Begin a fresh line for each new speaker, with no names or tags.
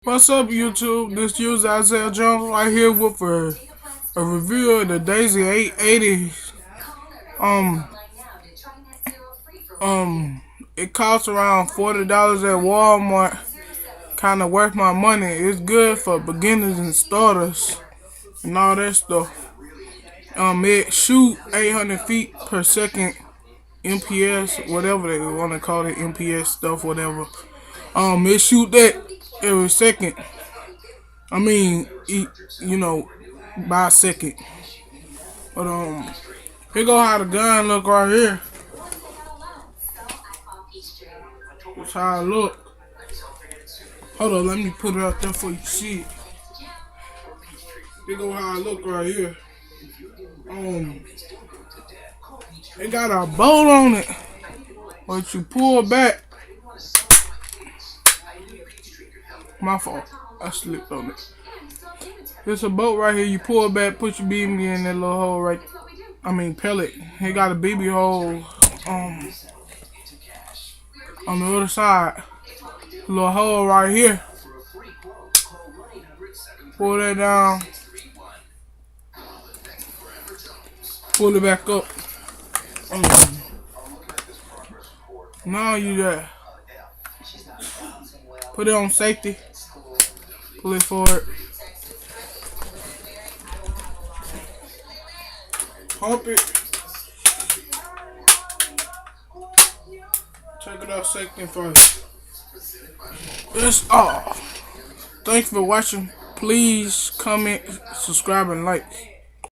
What's up, YouTube? This is Isaiah Jones right here with a review of the Dasiy 880's. Um, it costs around $40 at Walmart. Kind of worth my money. It's good for beginners and starters and all that stuff. It shoot 800 feet per second, MPS, whatever they want to call it, MPS stuff, whatever. It shoot that every second. I mean, by a second. But here go how the gun look right here. That's how it look. Hold on, let me put it out there for you to see it. Here go how it look right here. It got a bolt on it, but you pull back. My fault, I slipped on it. There's a bolt right here. You pull back, put your BB in that little hole right. Pellet. It got a BB hole on the other side. A little hole right here. Pull that down. Pull it back up. Now you there. Put it on safety. Pull it forward. Pump it. Take it off safety first. That's all. Thanks for watching. Please comment, subscribe, and like.